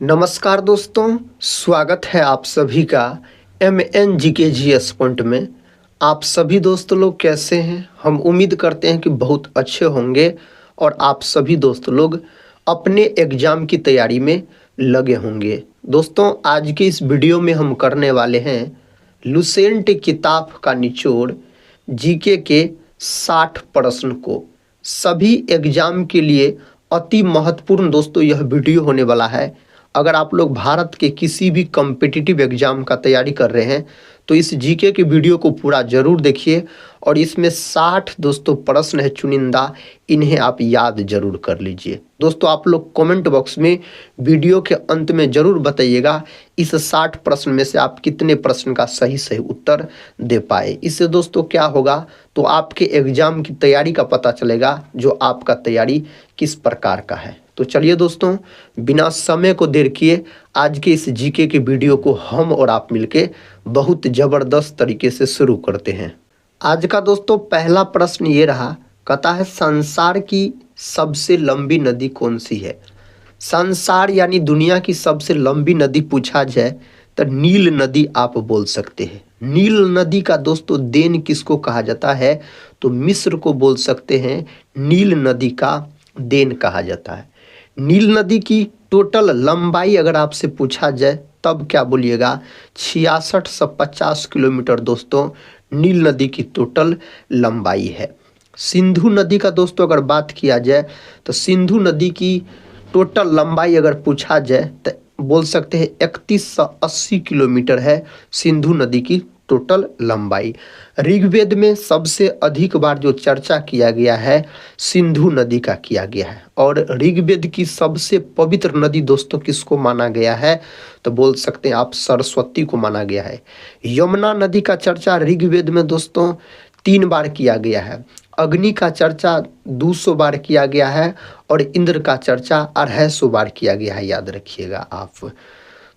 नमस्कार दोस्तों, स्वागत है आप सभी का MNGKGS पॉइंट में। आप सभी दोस्त लोग कैसे हैं? हम उम्मीद करते हैं कि बहुत अच्छे होंगे और आप सभी दोस्त लोग अपने एग्ज़ाम की तैयारी में लगे होंगे। दोस्तों, आज के इस वीडियो में हम करने वाले हैं लुसेंट किताब का निचोड़ जीके के 60 प्रश्न को। सभी एग्ज़ाम के लिए अति महत्वपूर्ण दोस्तों यह वीडियो होने वाला है। अगर आप लोग भारत के किसी भी कॉम्पिटिटिव एग्जाम का तैयारी कर रहे हैं तो इस जीके के वीडियो को पूरा जरूर देखिए और इसमें 60 दोस्तों प्रश्न है चुनिंदा, इन्हें आप याद जरूर कर लीजिए। दोस्तों, आप लोग कमेंट बॉक्स में वीडियो के अंत में जरूर बताइएगा इस 60 प्रश्न में से आप कितने प्रश्न का सही सही उत्तर दे पाए। इससे दोस्तों क्या होगा, तो आपके एग्जाम की तैयारी का पता चलेगा जो आपका तैयारी किस प्रकार का है। तो चलिए दोस्तों, बिना समय को देर किए आज के इस जीके के वीडियो को हम और आप मिलके बहुत ज़बरदस्त तरीके से शुरू करते हैं। आज का दोस्तों पहला प्रश्न ये रहा, कहता है संसार की सबसे लंबी नदी कौन सी है? संसार यानी दुनिया की सबसे लंबी नदी पूछा जाए तो नील नदी आप बोल सकते हैं। नील नदी का दोस्तों देन किसको कहा जाता है? तो मिस्र को बोल सकते हैं नील नदी का देन कहा जाता है। नील नदी की टोटल लंबाई अगर आपसे पूछा जाए तब क्या बोलिएगा? 6650 किलोमीटर दोस्तों नील नदी की टोटल लंबाई है। सिंधु नदी का दोस्तों अगर बात किया जाए तो सिंधु नदी की टोटल लंबाई अगर पूछा जाए तो बोल सकते हैं 3180 किलोमीटर है सिंधु नदी की टोटल लंबाई। ऋग्वेद में सबसे अधिक बार जो चर्चा किया गया है सिंधु नदी का किया गया है और ऋग्वेद की सबसे पवित्र नदी दोस्तों किसको माना गया है? तो बोल सकते हैं आप सरस्वती को माना गया है। यमुना नदी का चर्चा ऋग्वेद में दोस्तों 3 बार किया गया है। अग्नि का चर्चा 200 बार किया गया है और इंद्र का चर्चा 250 बार किया गया है, याद रखिएगा आप।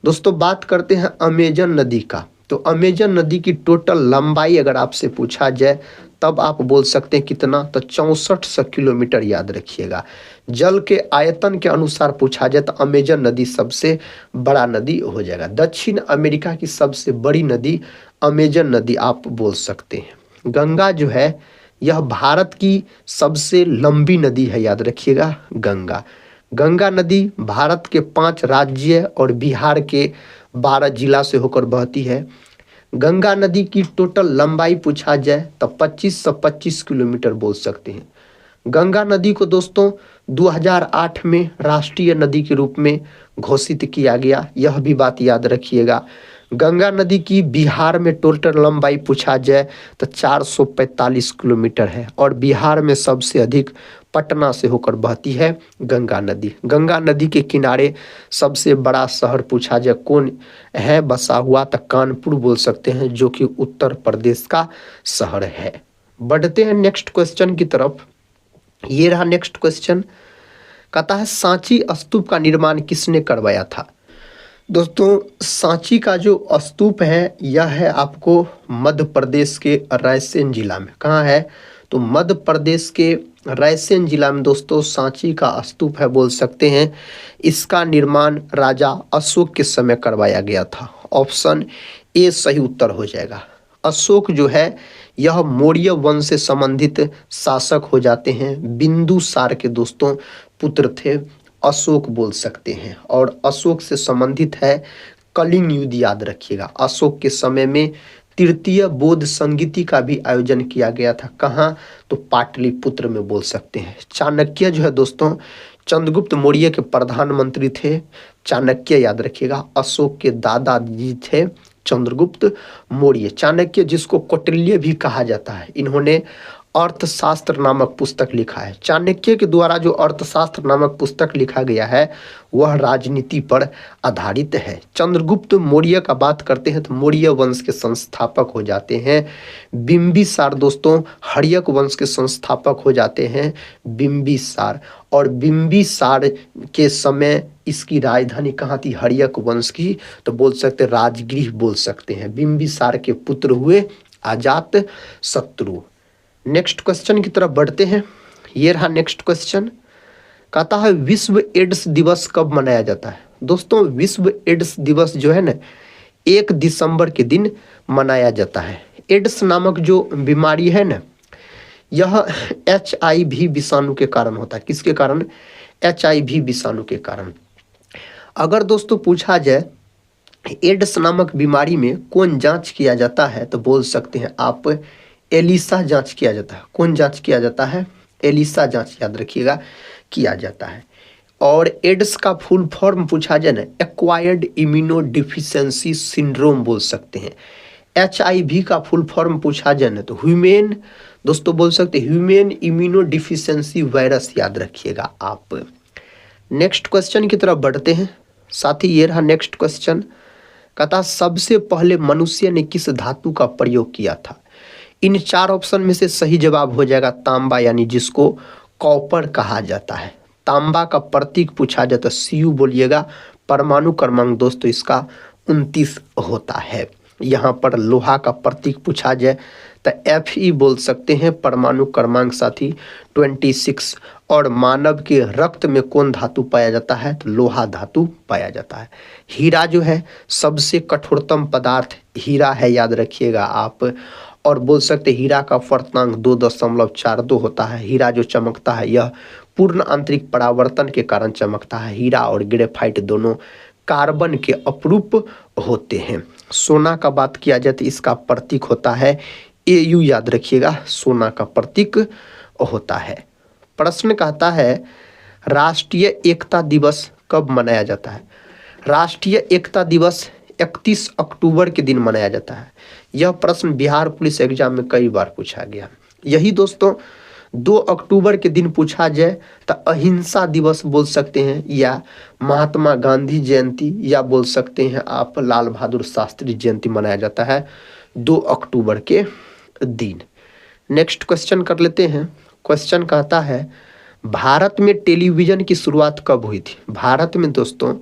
दोस्तों बात करते हैं अमेजन नदी का। तो अमेजन नदी की टोटल लंबाई अगर आपसे पूछा जाए तब आप बोल सकते हैं कितना? तो 6400 किलोमीटर, याद रखिएगा। जल के आयतन के अनुसार पूछा जाए तो अमेजन नदी सबसे बड़ा नदी हो जाएगा। दक्षिण अमेरिका की सबसे बड़ी नदी अमेजन नदी आप बोल सकते हैं। गंगा जो है यह भारत की सबसे लंबी नदी है, याद रखिएगा गंगा। गंगा नदी भारत के 5 राज्य और बिहार के 12 जिला से होकर बहती है। गंगा नदी की टोटल लंबाई पूछा जाए तो 2525 किलोमीटर बोल सकते हैं। गंगा नदी को दोस्तों 2008 में राष्ट्रीय नदी के रूप में घोषित किया गया, यह भी बात याद रखिएगा। गंगा नदी की बिहार में टोटल लंबाई पूछा जाए तो 445 किलोमीटर है और बिहार में सबसे अधिक पटना से होकर बहती है गंगा नदी। गंगा नदी के किनारे सबसे बड़ा शहर पूछा जाए कौन है बसा हुआ, तो कानपुर बोल सकते हैं जो कि उत्तर प्रदेश का शहर है। बढ़ते हैं नेक्स्ट क्वेश्चन की तरफ। ये रहा नेक्स्ट क्वेश्चन, कहता है सांची स्तूप का निर्माण किसने करवाया था? दोस्तों सांची का जो स्तूप है यह है आपको मध्य प्रदेश के रायसेन जिला में। कहाँ है? तो मध्य प्रदेश के रायसेन जिला में दोस्तों सांची का स्तूप है, बोल सकते हैं इसका निर्माण राजा अशोक के समय करवाया गया था। ऑप्शन ए सही उत्तर हो जाएगा। अशोक जो है यह मौर्य वंश से संबंधित शासक हो जाते हैं। बिंदुसार के दोस्तों पुत्र थे, अशोक बोल सकते हैं। और अशोक से संबंधित है कलिंग युद्ध, याद रखिएगा। अशोक के समय में तृतीय बौद्ध संगीति का भी आयोजन किया गया था। कहाँ? तो पाटलिपुत्र में बोल सकते हैं। चाणक्य जो है दोस्तों चंद्रगुप्त मौर्य के प्रधानमंत्री थे। चाणक्य याद रखिएगा। अशोक के दादाजी थे चंद्रगुप्त मौर्य। चाणक्य जिसको कौटिल्य भी कहा जाता है, इन्होंने अर्थशास्त्र नामक पुस्तक लिखा है। चाणक्य के द्वारा जो अर्थशास्त्र नामक पुस्तक लिखा गया है वह राजनीति पर आधारित है। चंद्रगुप्त मौर्य का बात करते हैं तो मौर्य वंश के संस्थापक हो जाते हैं। बिंबिसार दोस्तों हर्यक वंश के संस्थापक हो जाते हैं बिंबिसार। और बिंबिसार के समय इसकी राजधानी कहाँ थी? हर्यक वंश की, तो बोल सकते राजगृह बोल सकते हैं। बिंबिसार के पुत्र हुए अजात शत्रु। नेक्स्ट क्वेश्चन की तरफ बढ़ते हैं। ये रहा नेक्स्ट क्वेश्चन, कहता है विश्व एड्स दिवस कब मनाया जाता है? दोस्तों विश्व एड्स दिवस जो है ना 1 दिसंबर के दिन मनाया जाता है। एड्स नामक जो बीमारी है ना यह HIV विषाणु के कारण होता है। किसके कारण? HIV विषाणु के कारण। अगर दोस्तों पूछा जाए एड्स नामक बीमारी में कौन जांच किया जाता है तो बोल सकते हैं आप एलिसा जांच किया जाता है। कौन जांच किया जाता है? एलिसा जांच, याद रखिएगा, किया जाता है। और एड्स का फुल फॉर्म पूछा जाए ना एक्वायर्ड इम्यूनोडिफिशियंसी सिंड्रोम बोल सकते हैं। HIV का फुल फॉर्म पूछा जाए ना तो ह्यूमेन, दोस्तों बोल सकते हैं ह्यूमेन इम्यूनोडिफिशियंसी वायरस, याद रखिएगा आप। नेक्स्ट क्वेश्चन की तरफ बढ़ते हैं। साथ ही ये रहा नेक्स्ट क्वेश्चन, कहता सबसे पहले मनुष्य ने किस धातु का प्रयोग किया था? इन 4 ऑप्शन में से सही जवाब हो जाएगा तांबा, यानी जिसको कॉपर कहा जाता है। तांबा का प्रतीक पूछा जाता है Cu बोलिएगा। परमाणु क्रमांक दोस्तों इसका 29 होता है। यहाँ पर लोहा का प्रतीक पूछा जाए तो Fe बोल सकते हैं। परमाणु क्रमांक साथी 26। और मानव के रक्त में कौन धातु पाया जाता है? तो लोहा धातु पाया जाता है। हीरा जो है सबसे कठोरतम पदार्थ हीरा है, याद रखिएगा आप। और बोल सकते हीरा का फर्तांक 2.42 होता है। हीरा जो चमकता है यह पूर्ण आंतरिक परावर्तन के कारण चमकता है। हीरा और ग्रेफाइट दोनों कार्बन के अपरूप होते हैं। सोना का बात किया जाए तो इसका प्रतीक होता है Au, याद रखिएगा, सोना का प्रतीक होता है। प्रश्न कहता है राष्ट्रीय एकता दिवस कब मनाया जाता है? राष्ट्रीय एकता दिवस 31 अक्टूबर के दिन मनाया जाता है। यह प्रश्न बिहार पुलिस एग्जाम में कई बार पूछा गया। यही दोस्तों 2 अक्टूबर के दिन पूछा जाए तो अहिंसा दिवस बोल सकते हैं, या महात्मा गांधी जयंती, या बोल सकते हैं आप लाल बहादुर शास्त्री जयंती मनाया जाता है 2 अक्टूबर के दिन। नेक्स्ट क्वेश्चन कर लेते हैं। क्वेश्चन कहता है भारत में टेलीविजन की शुरुआत कब हुई थी? भारत में दोस्तों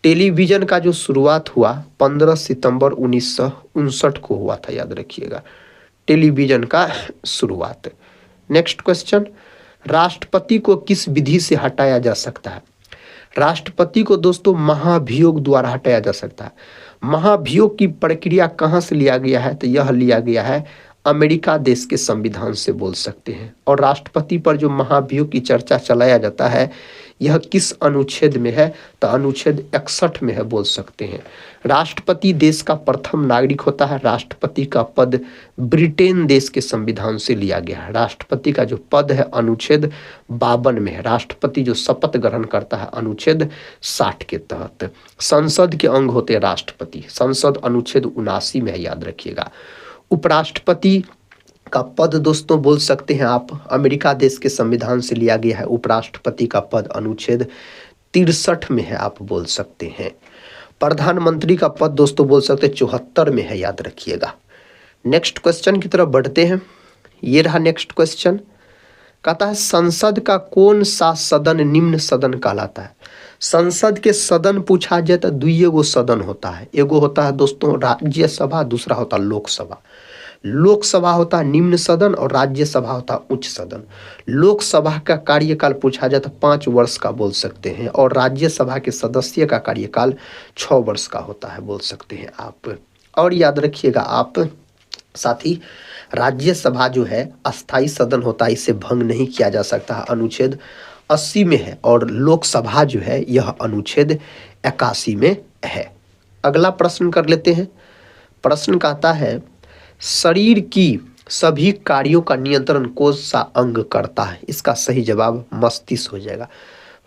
टेलीविजन का जो शुरुआत हुआ 15 सितंबर 1959 को हुआ था, याद रखिएगा, टेलीविजन का शुरुआत। नेक्स्ट क्वेश्चन, राष्ट्रपति को किस विधि से हटाया जा सकता है? राष्ट्रपति को दोस्तों महाभियोग द्वारा हटाया जा सकता है। महाभियोग की प्रक्रिया कहाँ से लिया गया है? तो यह लिया गया है अमेरिका देश के संविधान से, बोल सकते हैं। और राष्ट्रपति पर जो महाभियोग की चर्चा चलाया जाता है यह किस अनुच्छेद में है? तो अनुच्छेद 61 में है, बोल सकते हैं। राष्ट्रपति देश का प्रथम नागरिक होता है। राष्ट्रपति का पद ब्रिटेन देश के संविधान से लिया गया है। राष्ट्रपति का जो पद है अनुच्छेद 52 में है। राष्ट्रपति जो शपथ ग्रहण करता है अनुच्छेद 60 के तहत। संसद के अंग होते हैं राष्ट्रपति। संसद अनुच्छेद 79 में है, याद रखिएगा। उपराष्ट्रपति का पद दोस्तों बोल सकते हैं आप अमेरिका देश के संविधान से लिया गया है। उपराष्ट्रपति का पद अनुच्छेद 63 में है, आप बोल सकते हैं। प्रधानमंत्री का पद दोस्तों बोल सकते हैं 74 में है, याद रखिएगा। नेक्स्ट क्वेश्चन की तरफ बढ़ते हैं। ये रहा नेक्स्ट क्वेश्चन, कहता है संसद का कौन सा सदन निम्न सदन कहलाता है? संसद के सदन पूछा जाए तो 2 गो सदन होता है। एगो होता है दोस्तों राज्यसभा, दूसरा होता है लोकसभा। लोकसभा होता है निम्न सदन और राज्यसभा होता है उच्च सदन। लोकसभा का कार्यकाल पूछा जाए तो 5 वर्ष का बोल सकते हैं, और राज्यसभा के सदस्य का कार्यकाल 6 वर्ष का होता है, बोल सकते हैं आप। और याद रखिएगा आप साथ ही राज्यसभा जो है अस्थाई सदन होता है, इसे भंग नहीं किया जा सकता, अनुच्छेद 80 में है। और लोकसभा जो है यह अनुच्छेद 81 में है। अगला प्रश्न कर लेते हैं। प्रश्न कहता है शरीर की सभी कार्यों का नियंत्रण कौन सा अंग करता है? इसका सही जवाब मस्तिष्क हो जाएगा।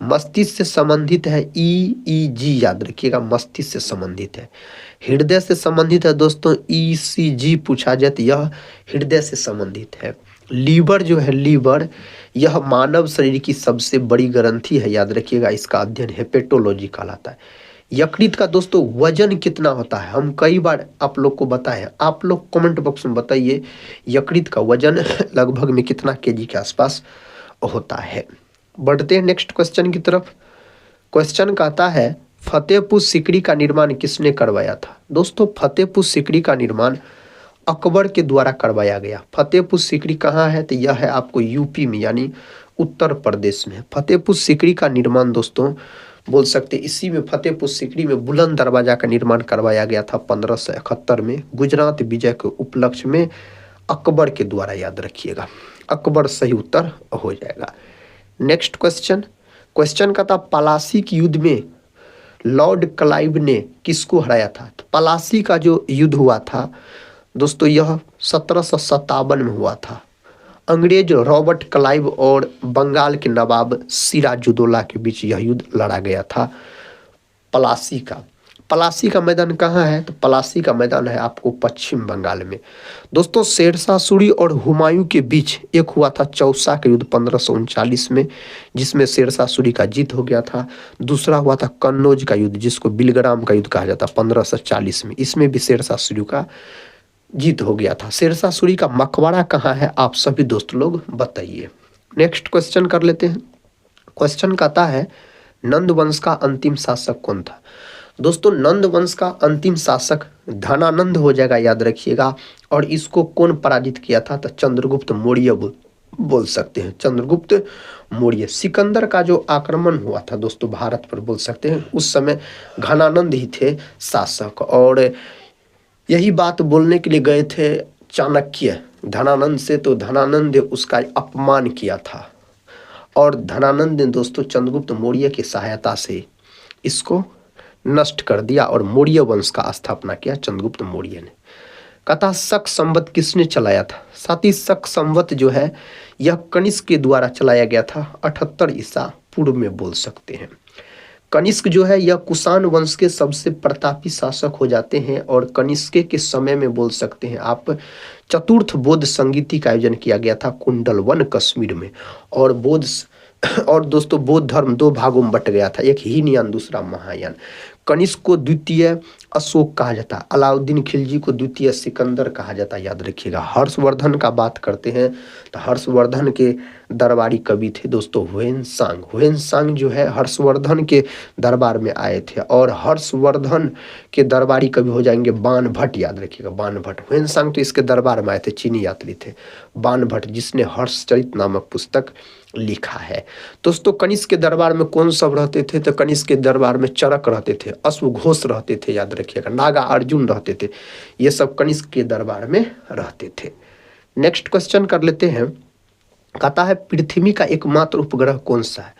मस्तिष्क से संबंधित है EEG, याद रखिएगा, मस्तिष्क से संबंधित है। हृदय से संबंधित है दोस्तों ECG पूछा जाए तो यह हृदय से संबंधित है। लीवर जो है लीवर यह मानव शरीर की सबसे बड़ी ग्रंथि है, याद रखिएगा, इसका अध्ययन हेपेटोलॉजी कहलाता है। यकृत का दोस्तों वजन कितना होता है? हम कई बार आप लोग को बताए हैं, आप लोग कमेंट बॉक्स में बताइए यकृत का वजन लगभग में कितना केजी के आसपास होता है। बढ़ते हैं नेक्स्ट क्वेश्चन की तरफ। क्वेश्चन कहता है फतेहपुर सीकरी का निर्माण किसने करवाया था? दोस्तों फतेहपुर सीकरी का निर्माण अकबर के द्वारा करवाया गया। फतेहपुर सीकरी कहाँ है? तो यह है आपको यूपी में, यानी उत्तर प्रदेश में। फतेहपुर सीकरी का निर्माण दोस्तों बोल सकते इसी में फतेहपुर सीकरी में बुलंद दरवाजा का निर्माण करवाया गया था 1571 में गुजरात विजय के उपलक्ष्य में अकबर के द्वारा, याद रखिएगा। अकबर सही उत्तर हो जाएगा। नेक्स्ट क्वेश्चन, क्वेश्चन का था पलासी के युद्ध में लॉर्ड क्लाइव ने किसको हराया था? तो पलासी का जो युद्ध हुआ था दोस्तों यह 1757 में हुआ था। अंग्रेज रॉबर्ट क्लाइव और बंगाल के नवाब सिराजुद्दौला के बीच यह युद्ध लड़ा गया था पलासी का। पलासी का मैदान कहाँ है? तो पलासी का मैदान है आपको पश्चिम बंगाल में। दोस्तों शेरशाह सूरी और हुमायूं के बीच एक हुआ था चौसा का युद्ध 1539 में, जिसमें शेरशाह सूरी का जीत हो गया था। दूसरा हुआ था कन्नौज का युद्ध, जिसको बिलग्राम का युद्ध कहा जाता 1540 में, इसमें भी शेरशाह सूरी का जीत हो गया था। शेरशाह सूरी का मकबरा कहाँ है आप सभी दोस्त लोग बताइए। नेक्स्ट क्वेश्चन कर लेते हैं। क्वेश्चन कहता है नंद वंश का अंतिम शासक कौन था? दोस्तों नंद वंश का अंतिम शासक धनानंद हो जाएगा, याद रखिएगा। और इसको कौन पराजित किया था? तो चंद्रगुप्त मौर्य बोल सकते हैं, चंद्रगुप्त मौर्य। सिकंदर का जो आक्रमण हुआ था दोस्तों भारत पर, बोल सकते हैं उस समय घनानंद ही थे शासक। और यही बात बोलने के लिए गए थे चाणक्य धनानंद से, तो धनानंद ने उसका अपमान किया था और धनानंद ने दोस्तों चंद्रगुप्त मौर्य की सहायता से इसको नष्ट कर दिया और मौर्य वंश का स्थापना किया चंद्रगुप्त मौर्य ने। कथा शक संवत किसने चलाया था? साथ ही शक संवत जो है यह कनिष्क के द्वारा चलाया गया था 78 ईसा पूर्व में, बोल सकते हैं। कनिष्क जो है यह कुषाण वंश के सबसे प्रतापी शासक हो जाते हैं और कनिष्क के समय में बोल सकते हैं आप चतुर्थ बौद्ध संगीति का आयोजन किया गया था कुंडलवन कश्मीर में। और दोस्तों बौद्ध धर्म दो भागों में बट गया था, एक हीनयान दूसरा महायान। कनिष्क को द्वितीय अशोक कहा जाता, अलाउद्दीन खिलजी को द्वितीय सिकंदर कहा जाता, याद रखिएगा। हर्षवर्धन का बात करते हैं तो हर्षवर्धन के दरबारी कवि थे दोस्तों हुएनसांग। हुएनसांग जो है हर्षवर्धन के दरबार में आए थे और हर्षवर्धन के दरबारी कवि हो जाएंगे बाणभट्ट, याद रखिएगा बाणभट्ट। हुएनसांग तो इसके दरबार में आए थे, चीनी यात्री थे। बाणभट्ट जिसने हर्षचरित नामक पुस्तक लिखा है। दोस्तों कनिष्क के दरबार में कौन सब रहते थे? तो कनिष्क के दरबार में चरक रहते थे, अश्वघोष रहते थे, याद रखिएगा, नागा अर्जुन रहते थे। ये सब कनिष्क के दरबार में रहते थे। नेक्स्ट क्वेश्चन कर लेते हैं। कहता है पृथ्वी का एकमात्र उपग्रह कौन सा है?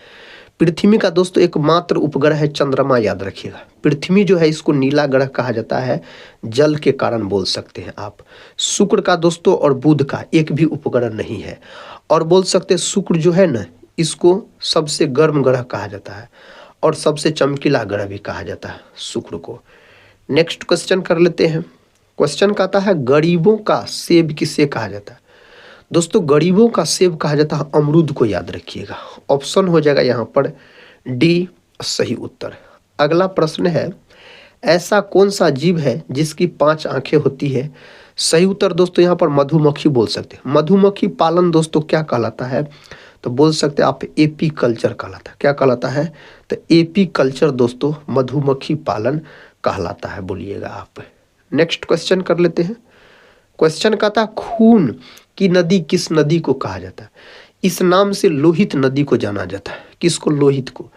पृथ्वी का दोस्तों एकमात्र उपग्रह है चंद्रमा, याद रखिएगा। पृथ्वी जो है इसको नीला ग्रह कहा जाता है जल के कारण, बोल सकते हैं आप। शुक्र का दोस्तों और बुध का एक भी उपग्रह नहीं है और बोल सकते हैं शुक्र जो है ना इसको सबसे गर्म ग्रह कहा जाता है और सबसे चमकीला ग्रह भी कहा जाता है शुक्र को। नेक्स्ट क्वेश्चन कर लेते हैं। क्वेश्चन कहता है गरीबों का सेब किसे कहा जाता है? दोस्तों गरीबों का सेब कहा जाता है अमरूद को, याद रखिएगा। ऑप्शन हो जाएगा यहाँ पर डी सही उत्तर। अगला प्रश्न है ऐसा कौन सा जीव है जिसकी 5 आंखें होती है? सही उत्तर दोस्तों यहाँ पर मधुमक्खी बोल सकते हैं। मधुमक्खी पालन दोस्तों क्या कहलाता है? तो बोल सकते हैं आप एपी कल्चर कहलाता है। क्या कहलाता है? तो एपी कल्चर दोस्तों मधुमक्खी पालन कहलाता है, बोलिएगा आप। नेक्स्ट क्वेश्चन कर लेते हैं। क्वेश्चन कहता है खून की नदी किस नदी को कहा जाता है? इस नाम से लोहित नदी को जाना जाता है। किसको? लोहित को।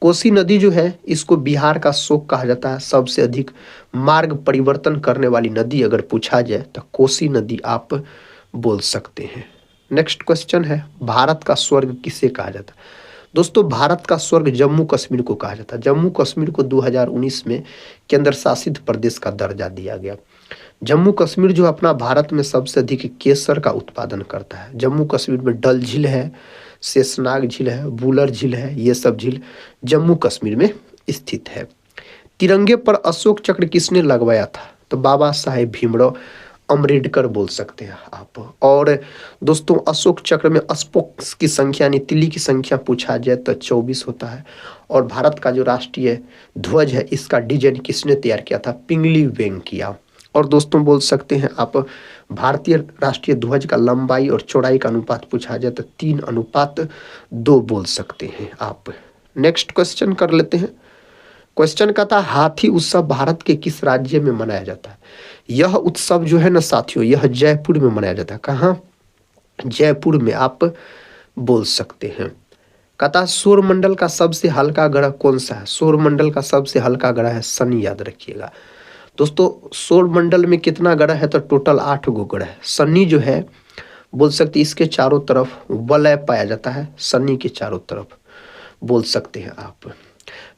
कोसी नदी जो है इसको बिहार का शोक कहा जाता है। सबसे अधिक मार्ग परिवर्तन करने वाली नदी अगर पूछा जाए तो कोसी नदी आप बोल सकते हैं। नेक्स्ट क्वेश्चन है भारत का स्वर्ग किसे कहा जाता है? दोस्तों भारत का स्वर्ग जम्मू कश्मीर को कहा जाता है। जम्मू कश्मीर को 2019 में केंद्र शासित प्रदेश का दर्जा दिया गया। जम्मू कश्मीर जो अपना भारत में सबसे अधिक केसर का उत्पादन करता है। जम्मू कश्मीर में डल झील है, शेषनाग झील है, बुलर झील है, ये सब झील जम्मू कश्मीर में स्थित है। तिरंगे पर अशोक चक्र किसने लगवाया था? तो बाबा साहेब भीमराव अम्बेडकर बोल सकते हैं आप। और दोस्तों अशोक चक्र में स्पोक्स की संख्या यानी तिली की संख्या पूछा जाए तो 24 होता है। और भारत का जो राष्ट्रीय ध्वज है इसका डिजाइन किसने तैयार किया था? पिंगली वेंकैया। और दोस्तों बोल सकते हैं आप भारतीय राष्ट्रीय ध्वज का लंबाई और चौड़ाई का अनुपात पूछा जाए तो 3:2 बोल सकते हैं आप। नेक्स्ट क्वेश्चन कर लेते हैं। क्वेश्चन का था हाथी उत्सव भारत के किस राज्य में मनाया जाता है? यह उत्सव जो है ना साथियों यह जयपुर में मनाया जाता है। कहाँ? जयपुर में आप बोल सकते हैं। कहता है सौरमंडल का सबसे हल्का ग्रह कौन सा है? सौरमंडल का सबसे हल्का ग्रह है शनि, याद रखिएगा दोस्तों। सौरमंडल में कितना ग्रह है? तो टोटल 8 गो ग्रह है। शनि जो है बोल सकते इसके चारों तरफ वलय पाया जाता है, शनि के चारों तरफ बोल सकते हैं आप।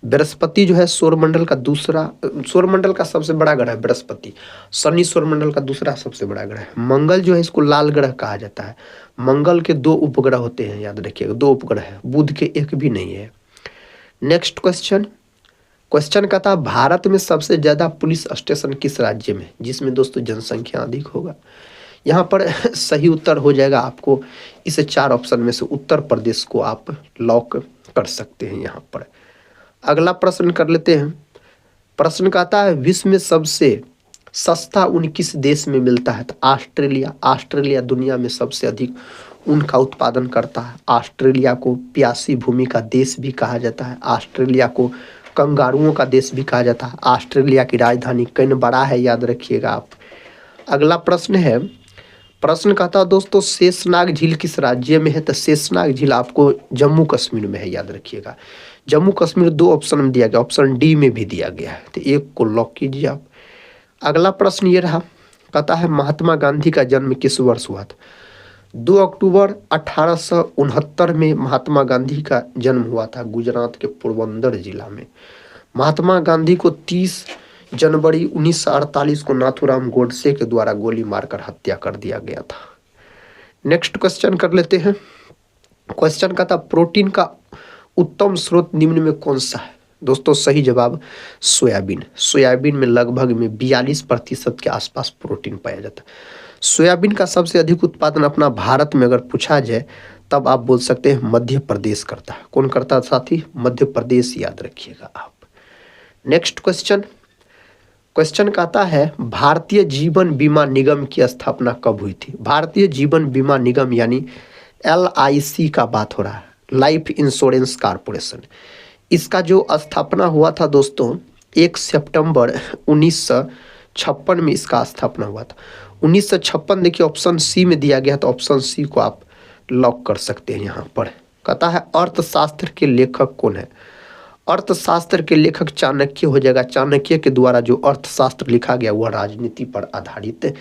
बृहस्पति जो है सौरमंडल का दूसरा, सौरमंडल का सबसे बड़ा ग्रह है बृहस्पति। शनि सौरमंडल का दूसरा सबसे बड़ा ग्रह है। मंगल जो है इसको लाल ग्रह कहा जाता है। मंगल के 2 उपग्रह होते हैं, याद रखिएगा 2 उपग्रह है, बुध के एक भी नहीं है। नेक्स्ट क्वेश्चन, क्वेश्चन का था भारत में सबसे ज्यादा पुलिस स्टेशन किस राज्य में, जिसमें दोस्तों जनसंख्या अधिक होगा। यहाँ पर सही उत्तर हो जाएगा आपको इस 4 ऑप्शन में से उत्तर प्रदेश को आप लॉक कर सकते हैं यहाँ पर। अगला प्रश्न कर लेते हैं। प्रश्न कहता है विश्व में सबसे सस्ता ऊन किस देश में मिलता है? तो ऑस्ट्रेलिया। ऑस्ट्रेलिया दुनिया में सबसे अधिक ऊन का उत्पादन करता है। ऑस्ट्रेलिया को प्यासी भूमि का देश भी कहा जाता है। ऑस्ट्रेलिया को कंगारुओं का देश भी कहा जाता है। ऑस्ट्रेलिया की राजधानी कैनबरा है, याद रखिएगा आप। अगला प्रश्न है, प्रश्न कहता है दोस्तों शेषनाग झील किस राज्य में है? तो शेषनाग झील आपको जम्मू कश्मीर में है, याद रखिएगा। जम्मू कश्मीर 2 ऑप्शन में दिया गया, ऑप्शन डी में भी दिया गया है, तो एक को लॉक कीजिए आप। अगला प्रश्न ये रहा, कहता है महात्मा गांधी का जन्म किस वर्ष हुआ था? 2 अक्टूबर 1869 में महात्मा गांधी का जन्म हुआ था गुजरात के पोरबंदर जिला में। महात्मा गांधी को 30 जनवरी 1948 को नाथूराम गोडसे के द्वारा गोली मारकर हत्या कर दिया गया था। नेक्स्ट क्वेश्चन कर लेते हैं। क्वेश्चन का था प्रोटीन का उत्तम स्रोत निम्न में कौन सा है? दोस्तों सही जवाब सोयाबीन। सोयाबीन में लगभग में 42% के आसपास प्रोटीन पाया जाता है। सोयाबीन का सबसे अधिक उत्पादन अपना भारत में अगर पूछा जाए तब आप बोल सकते हैं मध्य प्रदेश करता है। कौन करता है साथी? मध्य प्रदेश, याद रखिएगा आप। नेक्स्ट क्वेश्चन, क्वेश्चन कहता है भारतीय जीवन बीमा निगम की स्थापना कब हुई थी? भारतीय जीवन बीमा निगम यानी LIC का बात हो रहा है, लाइफ इंश्योरेंस कॉर्पोरेशन। इसका जो स्थापना हुआ था दोस्तों 1 सितंबर 1956 में इसका स्थापना हुआ था। 1956 देखिए ऑप्शन सी में दिया गया, तो ऑप्शन सी को आप लॉक कर सकते हैं यहाँ पर। कहता है अर्थशास्त्र के लेखक कौन है? अर्थशास्त्र के लेखक चाणक्य हो जाएगा। चाणक्य के द्वारा जो अर्थशास्त्र लिखा गया वह राजनीति पर आधारित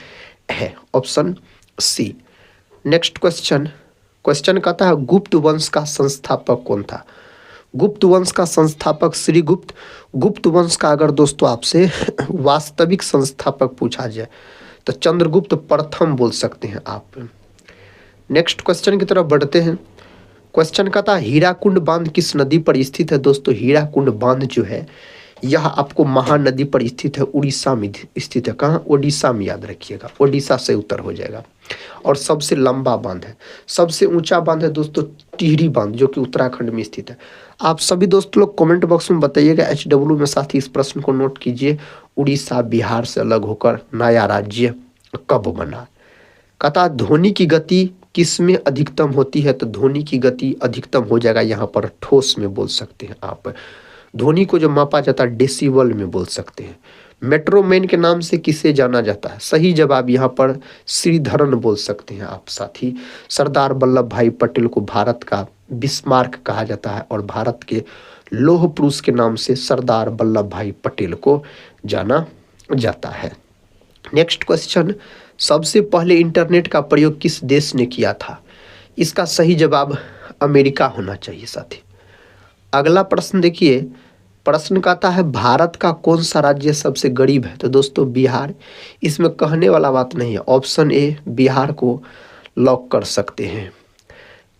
है, option C. Next question, question कहता है गुप्त वंश का संस्थापक कौन था? गुप्त वंश का संस्थापक श्रीगुप्त। गुप्त वंश का अगर दोस्तों आपसे वास्तविक संस्थापक पूछा जाए तो चंद्रगुप्त प्रथम बोल सकते हैं आप। नेक्स्ट क्वेश्चन की तरफ बढ़ते हैं। क्वेश्चन कहता है हीराकुंड बांध किस नदी पर स्थित है? दोस्तों हीराकुंड बांध जो है यह आपको महानदी पर स्थित है, उड़ीसा में स्थित है। कहाँ? ओडिशा में, याद रखिएगा। ओडिशा से उत्तर हो जाएगा। और सबसे लंबा बांध है, सबसे ऊंचा बांध है दोस्तों टिहरी बांध, जो कि उत्तराखंड में स्थित है। आप सभी दोस्त लोग कमेंट बॉक्स में बताइएगा HW में, साथ ही इस प्रश्न को नोट कीजिए, उड़ीसा बिहार से अलग होकर नया राज्य कब बना? कहता ध्वनि की गति किस में अधिकतम होती है? तो ध्वनि की गति अधिकतम हो जाएगा यहाँ पर ठोस में, बोल सकते हैं आप। ध्वनि को जो मापा जाता है डेसिबल में बोल सकते हैं। मेट्रोमैन के नाम से किसे जाना जाता है? सही जवाब यहाँ पर श्रीधरन बोल सकते हैं आप। साथ ही सरदार वल्लभ भाई पटेल को भारत का बिस्मार्क कहा जाता है और भारत के लौह पुरुष के नाम से सरदार वल्लभ भाई पटेल को जाना जाता है। नेक्स्ट क्वेश्चन, सबसे पहले इंटरनेट का प्रयोग किस देश ने किया था? इसका सही जवाब अमेरिका होना चाहिए साथी। अगला प्रश्न देखिए, प्रश्न कहता है भारत का कौन सा राज्य सबसे गरीब है? तो दोस्तों बिहार। इसमें कहने वाला बात नहीं है, ऑप्शन ए बिहार को लॉक कर सकते हैं।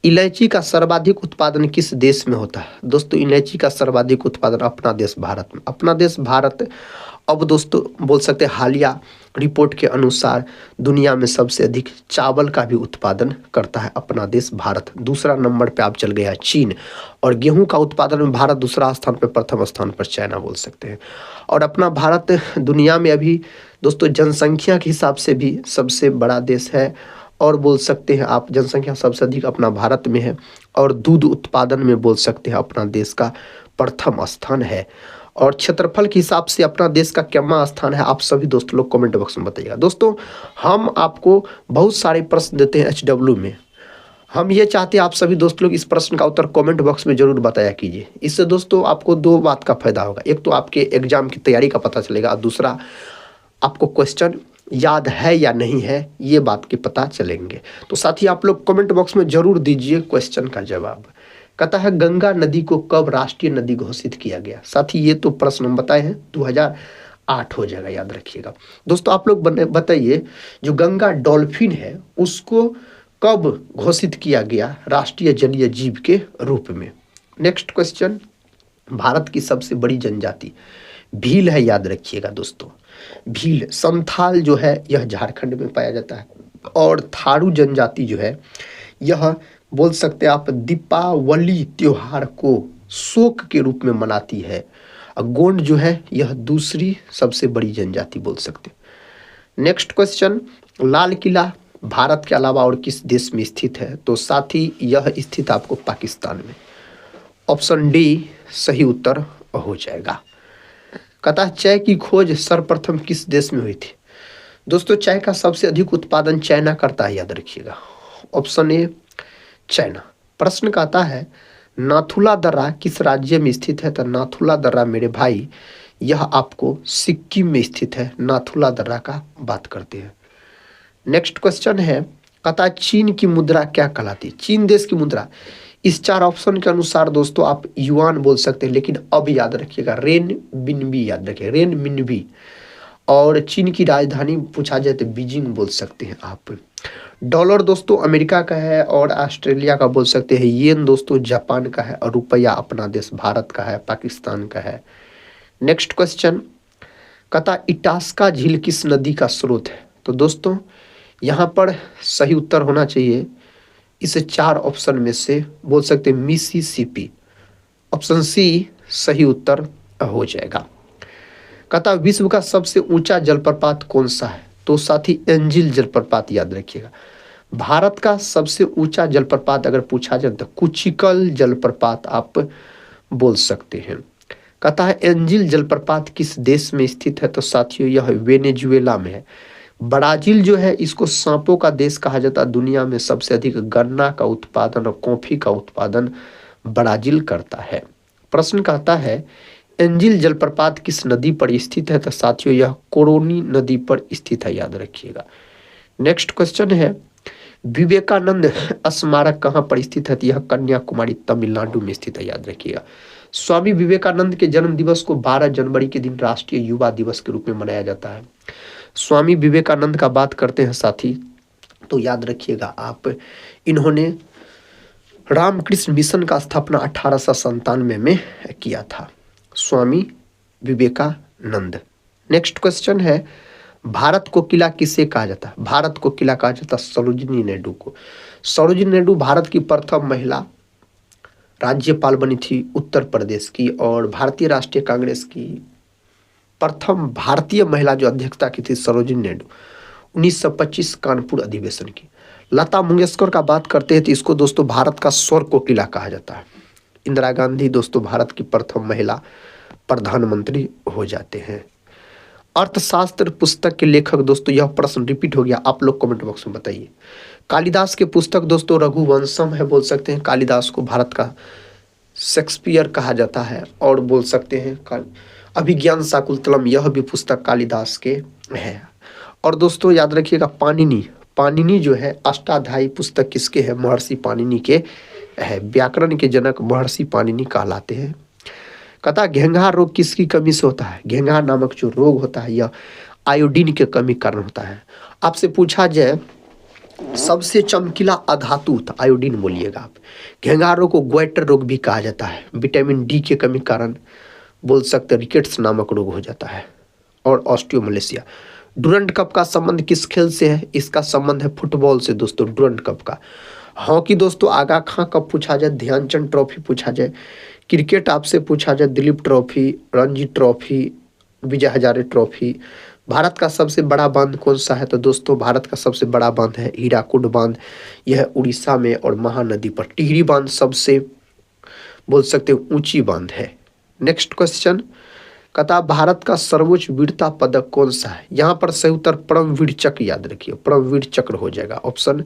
इलायची का सर्वाधिक उत्पादन किस देश में होता है? दोस्तों इलायची का सर्वाधिक उत्पादन अपना देश भारत में। अपना देश भारत अब दोस्तों बोल सकते हैं हालिया रिपोर्ट के अनुसार दुनिया में सबसे अधिक चावल का भी उत्पादन करता है अपना देश भारत। दूसरा नंबर पे आप चल गया चीन, और गेहूं का उत्पादन में भारत दूसरा स्थान पे, प्रथम स्थान पर चाइना बोल सकते हैं। और अपना भारत दुनिया में अभी दोस्तों जनसंख्या के हिसाब से भी सबसे बड़ा देश है, और बोल सकते हैं आप जनसंख्या सबसे अधिक अपना भारत में है, और दूध उत्पादन में बोल सकते हैं अपना देश का प्रथम स्थान है। और क्षेत्रफल के हिसाब से अपना देश का क्या स्थान है, आप सभी दोस्तों लोग कमेंट बॉक्स में बताइएगा। दोस्तों हम आपको बहुत सारे प्रश्न देते हैं HW में, हम ये चाहते हैं आप सभी दोस्त लोग इस प्रश्न का उत्तर कमेंट बॉक्स में जरूर बताया कीजिए। इससे दोस्तों आपको दो बात का फायदा होगा, एक तो आपके एग्जाम की तैयारी का पता चलेगा और दूसरा आपको क्वेश्चन याद है या नहीं है ये बात के पता चलेंगे। तो साथ ही आप लोग कमेंट बॉक्स में जरूर दीजिए क्वेश्चन का जवाब। कहता है गंगा नदी को कब राष्ट्रीय नदी घोषित किया गया। साथ ही ये तो प्रश्न हम बताए हैं 2008 हो जाएगा, याद रखिएगा दोस्तों। आप लोग बताइए जो गंगा डॉल्फिन है उसको कब घोषित किया गया राष्ट्रीय जलीय जीव के रूप में। नेक्स्ट क्वेश्चन, भारत की सबसे बड़ी जनजाति भील है, याद रखिएगा दोस्तों। भील संथाल जो है यह झारखंड में पाया जाता है और थारू जनजाति जो है यह बोल सकते हैं आप दीपावली त्योहार को शोक के रूप में मनाती है। गोंड जो है यह दूसरी सबसे बड़ी जनजाति बोल सकते हैं। नेक्स्ट क्वेश्चन, लाल किला भारत के अलावा और किस देश में स्थित है। तो साथ ही यह स्थित आपको पाकिस्तान में। ऑप्शन डी सही उत्तर हो जाएगा। कहता है चाय की खोज सर्वप्रथम किस देश में हुई थी। दोस्तों चाय का सबसे अधिक उत्पादन चाइना करता है, याद रखिएगा। Option A China. प्रश्न कहता है नाथुला दर्रा किस राज्य में स्थित है। तो नाथुला दर्रा मेरे भाई यह आपको सिक्किम में स्थित है। नाथुला दर्रा का बात करते हैं। नेक्स्ट क्वेश्चन है, कहता है चीन की मुद्रा क्या कहलाती है। चीन देश की मुद्रा इस चार ऑप्शन के अनुसार दोस्तों आप युआन बोल सकते हैं, लेकिन अब याद रखिएगा रेन बिनबी, याद रखिए रेन बिनबी। और चीन की राजधानी पूछा जाए तो बीजिंग बोल सकते हैं आप। डॉलर दोस्तों अमेरिका का है और ऑस्ट्रेलिया का बोल सकते हैं। येन दोस्तों जापान का है और रुपया अपना देश भारत का है, पाकिस्तान का है। नेक्स्ट क्वेश्चन, कहता इटास्का झील किस नदी का स्रोत है। तो दोस्तों यहाँ पर सही उत्तर होना चाहिए इस चार ऑप्शन में से बोल सकते हैं मिसिसिपी। ऑप्शन सी सही उत्तर हो जाएगा। कहता विश्व का सबसे ऊंचा जलप्रपात कौन सा है। तो साथी एंजिल जलप्रपात, याद रखिएगा। भारत का सबसे ऊंचा जलप्रपात अगर पूछा जाए तो कुचिकल जलप्रपात आप बोल सकते हैं। कहता है एंजिल जलप्रपात किस देश में स्थित है। तो साथियों यह वेनेजुएला में है। ब्राजील जो है इसको सांपों का देश कहा जाता है। दुनिया में सबसे अधिक गन्ना का उत्पादन और कॉफी का उत्पादन ब्राजील करता है। प्रश्न कहता है एंजिल जलप्रपात किस नदी पर स्थित है। तो साथियों यह कोरोनी नदी पर स्थित है, याद रखिएगा। नेक्स्ट क्वेश्चन है विवेकानंद स्मारक कहाँ पर स्थित है। तो यह कन्याकुमारी तमिलनाडु में स्थित है, याद रखिएगा। स्वामी विवेकानंद के जन्म दिवस को 12 जनवरी के दिन राष्ट्रीय युवा दिवस के रूप में मनाया जाता है। स्वामी विवेकानंद का बात करते हैं साथी तो याद रखिएगा आप, इन्होंने रामकृष्ण मिशन का स्थापना 1897 में किया था, स्वामी विवेकानंद। नेक्स्ट क्वेश्चन है भारत को किला किसे कहा जाता है। भारत को किला कहा जाता है सरोजिनी नायडू को। सरोजिनी नायडू भारत की प्रथम महिला राज्यपाल बनी थी उत्तर प्रदेश की और भारतीय राष्ट्रीय कांग्रेस की प्रथम भारतीय महिला जो अध्यक्षता की थी सरोजिनी नायडू 1925 कानपुर अधिवेशन की। लता मंगेशकर का बात करते हैं तो इसको दोस्तों भारत का स्वर कोकिला कहा जाता है। इंदिरा गांधी दोस्तों भारत की प्रथम महिला प्रधानमंत्री हो जाते हैं। अर्थशास्त्र पुस्तक के लेखक दोस्तों यह प्रश्न रिपीट हो गया, आप लोग कमेंट बॉक्स में बताइए। कालिदास के पुस्तक दोस्तों रघुवंशम है, बोल सकते हैं। कालिदास को भारत का शेक्सपियर कहा जाता है और बोल सकते हैं अभिज्ञान शाकुंतलम, यह भी पुस्तक कालिदास के है। और दोस्तों याद रखिएगा पाणिनि जो है अष्टाध्यायी पुस्तक किसके है, महर्षि पाणिनि के है। व्याकरण के जनक महर्षि पाणिनि कहलाते हैं। कहता घेंघा रोग किसकी कमी से होता है। घेंघा नामक जो रोग होता है यह आयोडीन के कमी कारण होता है। आपसे पूछा जाए सबसे चमकीला अधातु तो आयोडीन बोलिएगा आप। घेंघा रोग को ग्वाइटर रोग भी कहा जाता है। विटामिन डी के कमी कारण बोल सकते रिकेट्स नामक रोग हो जाता है और ऑस्टियोमलेशिया। डुरंड कप का संबंध किस खेल से है। इसका संबंध है फुटबॉल से दोस्तों, डुरंड कप का। हॉकी दोस्तों आगा खां कप पूछा जाए, ध्यानचंद ट्रॉफी पूछा जाए। क्रिकेट आपसे पूछा जाए Dilip trophy, Ranji trophy, Vijay Hazare trophy. Bharat का सबसे बड़ा बांध कौन सा है। तो दोस्तों भारत का सबसे बड़ा बांध है हीराकुड बांध, यह उड़ीसा में और महानदी पर। टिहरी बांध सबसे बोल सकते ऊंची बांध है। नेक्स्ट क्वेश्चन, कहता भारत का सर्वोच्च वीरता पदक कौन सा है। यहाँ पर सही उत्तर परमवीर चक्र, याद रखिए परमवीर चक्र हो जाएगा। ऑप्शन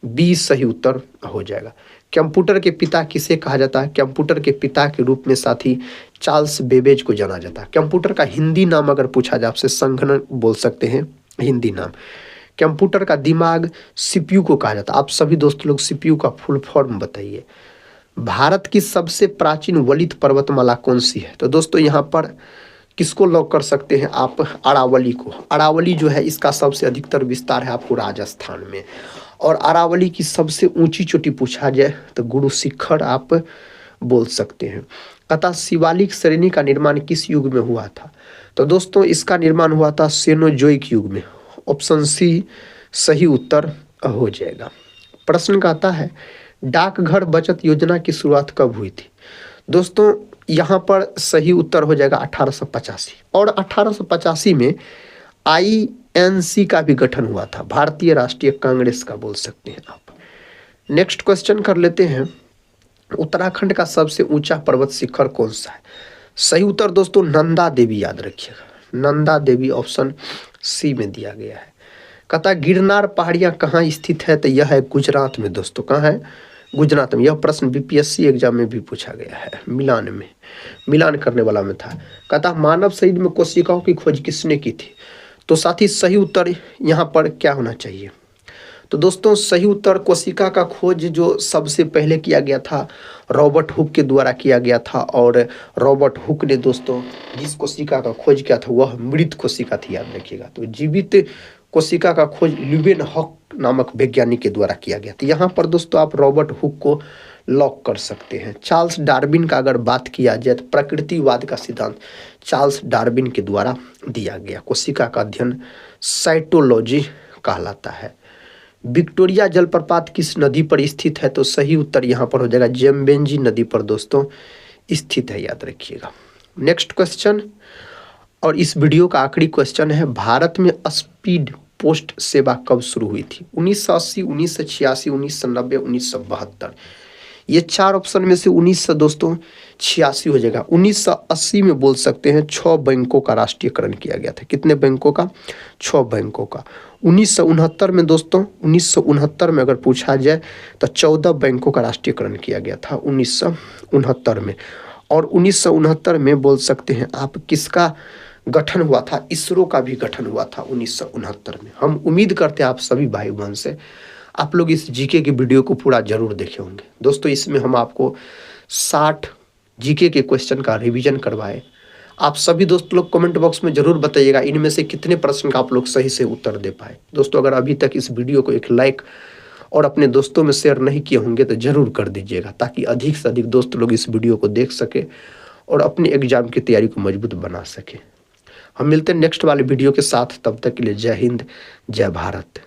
बी सही उत्तर हो जाएगा। कंप्यूटर के पिता किसे कहा जाता है? कंप्यूटर के पिता के रूप में साथी चार्ल्स बेबेज को जाना जाता है। कंप्यूटर का हिंदी नाम अगर पूछा जाए आपसे, संगणक बोल सकते हैं हिंदी नाम। कंप्यूटर का दिमाग सीपीयू को कहा जाता है। आप सभी दोस्त लोग सीपीयू का फुल फॉर्म बताइए। भारत की सबसे प्राचीन वलित पर्वतमाला कौन सी है? तो दोस्तों यहाँ पर किसको लॉक कर सकते हैं आप? अरावली को। अरावली जो है इसका सबसे अधिकतर विस्तार है आपको राजस्थान में। और अरावली की सबसे ऊंची चोटी पूछा जाए तो गुरु शिखर आप बोल सकते हैं। अतः शिवालिक श्रेणी का निर्माण किस युग में हुआ था? तो दोस्तों इसका निर्माण हुआ था सेनोजोइक युग में। ऑप्शन सी सही उत्तर हो जाएगा। प्रश्न कहता है डाकघर बचत योजना की शुरुआत कब हुई थी? दोस्तों यहाँ पर सही उत्तर हो जाएगा 1885। और 1885 में आईएनसी का भी गठन हुआ था, भारतीय राष्ट्रीय कांग्रेस का बोल सकते हैं आप। नेक्स्ट क्वेश्चन कर लेते हैं, उत्तराखंड का सबसे ऊंचा पर्वत शिखर कौन सा है? सही उत्तर दोस्तों नंदा देवी, याद रखिएगा, नंदा देवी ऑप्शन सी में दिया गया है। कहता गिरनार पहाड़ियां कहाँ स्थित है? तो यह है गुजरात में दोस्तों। कहाँ है? गुजरात में। यह प्रश्न बीपीएससी एग्जाम में भी पूछा गया है, मिलान में, मिलान करने वाला में था। कहता मानव शरीर में कोशिकाओं की खोज किसने की थी? तो साथ ही सही उत्तर यहाँ पर क्या होना चाहिए? तो दोस्तों सही उत्तर कोशिका का खोज जो सबसे पहले किया गया था रॉबर्ट हुक के द्वारा किया गया था। और रॉबर्ट हुक ने दोस्तों जिस कोशिका का खोज किया था वह मृत कोशिका थी, याद रखिएगा। तो जीवित कोशिका का खोज ल्यूवेन हॉक नामक वैज्ञानिक के द्वारा किया गया था। यहाँ पर दोस्तों आप रॉबर्ट हुक को लॉक कर सकते हैं। चार्ल्स डार्विन का अगर बात किया जाए तो प्रकृतिवाद का सिद्धांत चार्ल्स डार्विन के द्वारा दिया गया। कोशिका का अध्ययन साइटोलॉजी कहलाता है। विक्टोरिया जलप्रपात किस नदी पर स्थित है? तो सही उत्तर यहाँ पर हो जाएगा जेम्बेंजी नदी पर दोस्तों स्थित है, याद रखिएगा। नेक्स्ट क्वेश्चन, और इस वीडियो का आखिरी क्वेश्चन है, भारत में स्पीड पोस्ट सेवा कब शुरू हुई थी? 1980, 1986, 1990, 1972। ये चार ऑप्शन में से 1900 दोस्तों 86 हो जाएगा। 1980 में बोल सकते हैं 6 बैंकों का राष्ट्रीयकरण किया गया था। कितने बैंकों का? 6 बैंकों का। 1969 में दोस्तों, 1969 में अगर पूछा जाए तो 14 बैंकों का राष्ट्रीयकरण किया गया था 1969 में। और 1969 में बोल सकते हैं आप किसका गठन हुआ था? इसरो का भी गठन हुआ था 1969 में। हम उम्मीद करते हैं आप सभी भाई बहन से आप लोग इस जीके की वीडियो को पूरा जरूर देखे होंगे। दोस्तों इसमें हम आपको 60 जीके के क्वेश्चन का रिवीजन करवाए। आप सभी दोस्त लोग कमेंट बॉक्स में जरूर बताइएगा इनमें से कितने प्रश्न का आप लोग सही से उत्तर दे पाए। दोस्तों अगर अभी तक इस वीडियो को एक लाइक और अपने दोस्तों में शेयर नहीं किए होंगे तो जरूर कर दीजिएगा, ताकि अधिक से अधिक दोस्त लोग इस वीडियो को देख सके और अपने एग्जाम की तैयारी को मजबूत बना सके। हम मिलते हैं नेक्स्ट वाले वीडियो के साथ, तब तक के लिए जय हिंद, जय भारत।